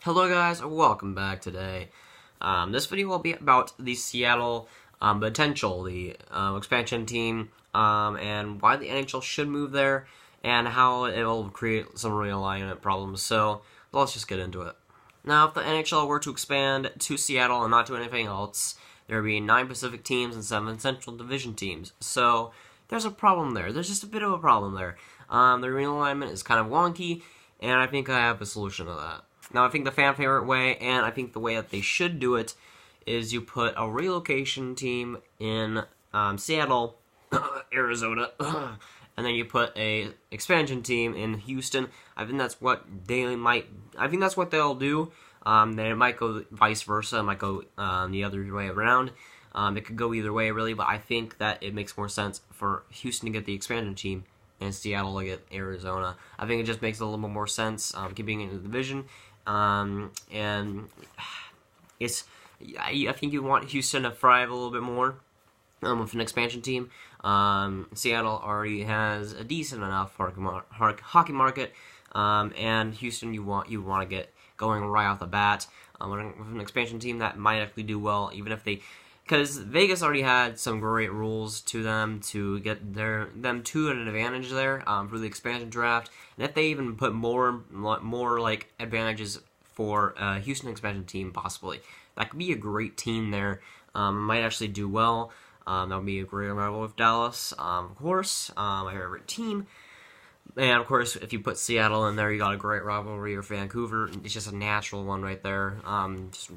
Hello guys, welcome back today. This video will be about the Seattle potential, the expansion team, and why the NHL should move there, and how it will create some realignment problems. So let's just get into it. Now, if the NHL were to expand to Seattle and not to anything else, there would be 9 Pacific teams and 7 Central Division teams. So there's a problem there. There's just a bit of a problem there. The realignment is kind of wonky, and I think I have a solution to that. Now, I think the fan favorite way, and I think the way that they should do it, is you put a relocation team in Seattle, Arizona, and then you put a expansion team in Houston. I think that's what they might. I think that's what they'll do. Then it might go vice versa. It might go the other way around. It could go either way, really. But I think that it makes more sense for Houston to get the expansion team and Seattle to get Arizona. I think it just makes a little bit more sense, keeping it in the division. And it's, I think you want Houston to thrive a little bit more with an expansion team. Seattle already has a decent enough hockey market, and Houston you want to get going right off the bat with an expansion team that might actually do well, even if they. Because Vegas already had some great rules to them to get them to an advantage there for the expansion draft, and if they even put more like advantages for a Houston expansion team, possibly that could be a great team there. Might actually do well. That would be a great rival with Dallas, of course, my favorite team. And of course, if you put Seattle in there, you got a great rivalry with Vancouver. It's just a natural one right there. Just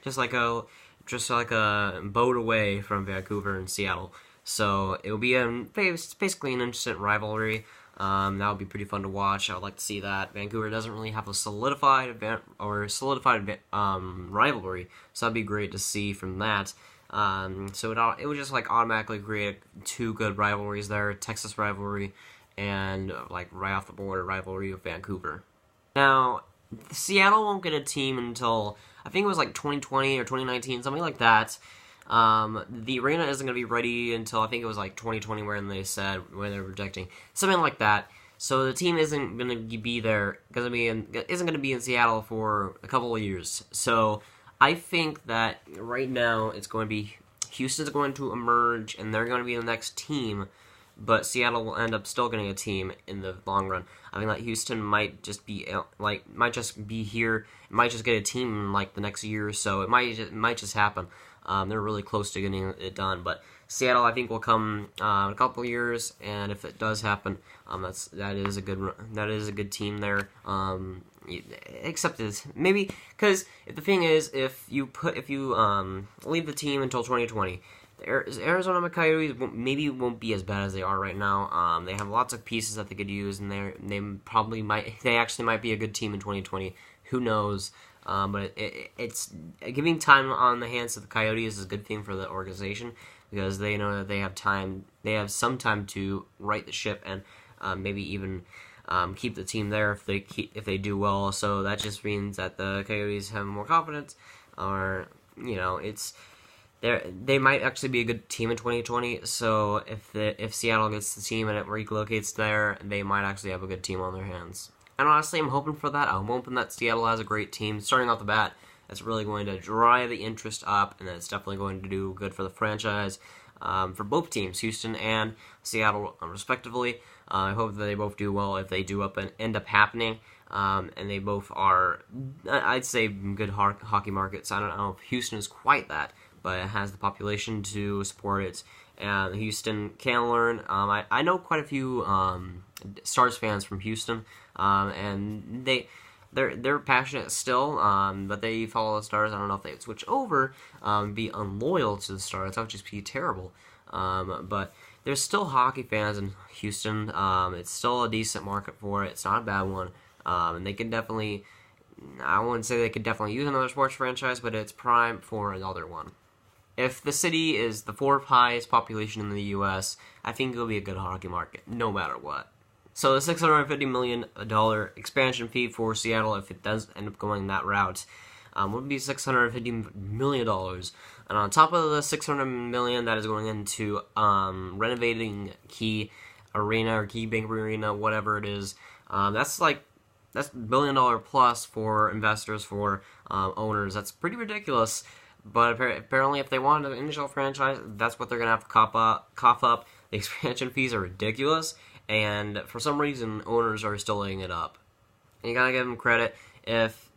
just like a boat away from Vancouver and Seattle. So it will be basically an instant rivalry. That would be pretty fun to watch. I would like to see that. Vancouver doesn't really have a solidified rivalry, so that'd be great to see from that. So it would just like automatically create 2 good rivalries there, Texas rivalry and like right off the border rivalry with Vancouver. Now, Seattle won't get a team until I think it was like 2020 or 2019, something like that. The arena isn't going to be ready until I think it was like 2020 when they were projecting something like that. So the team isn't going to be there, isn't going to be in Seattle for a couple of years. So I think that right now it's going to be Houston's going to emerge, and they're going to be the next team, but Seattle will end up still getting a team in the long run. I think that Houston might just be here, might just get a team in like the next year or so. It might just happen. They're really close to getting it done, but Seattle I think will come in a couple of years, and if it does happen, that is a good team there. Except it's maybe because if you leave the team until 2020, the Arizona Coyotes maybe won't be as bad as they are right now. They have lots of pieces that they could use, and they actually might be a good team in 2020. Who knows? But it's giving time on the hands of the Coyotes is a good thing for the organization, because they know that they have some time to right the ship and maybe even keep the team there if they do well. So that just means that the Coyotes have more confidence, or they might actually be a good team in 2020. So if Seattle gets the team and it relocates there, they might actually have a good team on their hands. And honestly, I'm hoping for that. I'm hoping that Seattle has a great team starting off the bat. That's really going to drive the interest up, and it's definitely going to do good for the franchise, for both teams, Houston and Seattle, respectively. I hope that they both do well if they do end up happening, and they both are, I'd say, good hockey markets. I don't know if Houston is quite that, but it has the population to support it, and Houston can learn. I know quite a few Stars fans from Houston, and they're passionate still, but they follow the Stars. I don't know if they'd switch over, be unloyal to the Stars. That would just be terrible. But there's still hockey fans in Houston. It's still a decent market for it. It's not a bad one. And they can definitely, I wouldn't say they could definitely use another sports franchise, but it's prime for another one. If the city is the 4th highest population in the U.S., I think it'll be a good hockey market, no matter what. So the $650 million expansion fee for Seattle, if it does end up going that route, would be $650 million. And on top of the $600 million that is going into renovating KeyArena or KeyArena, whatever it is, that's like that's $1 billion plus for investors, for owners. That's pretty ridiculous. But apparently, if they want an NHL franchise, that's what they're gonna have to cough up. The expansion fees are ridiculous, and for some reason, owners are still laying it up. And you gotta give them credit if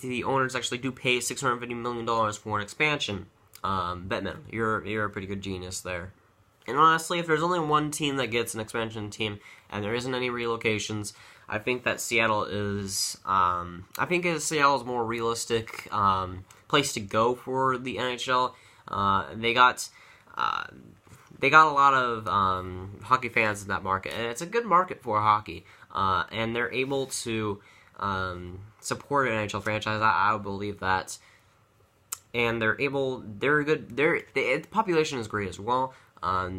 the owners actually do pay $650 million for an expansion. Bettman, you're a pretty good genius there. And honestly, if there's only one team that gets an expansion team and there isn't any relocations, I think that Seattle is Seattle's more realistic place to go for the NHL. They got a lot of hockey fans in that market, and it's a good market for hockey. And they're able to support an NHL franchise. I would believe that. And the population is great as well. I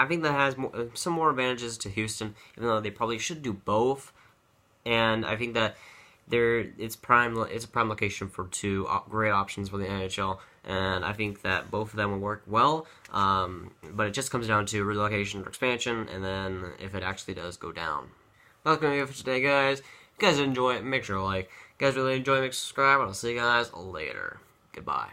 think that has some more advantages to Houston, even though they probably should do both. And I think that it's a prime location for two great options for the NHL, and I think that both of them will work well. But it just comes down to relocation or expansion, and then if it actually does go down. That's gonna be it for today, guys. If you guys enjoy it, make sure to like. If you guys really enjoy it, make sure to subscribe, and I'll see you guys later. Goodbye.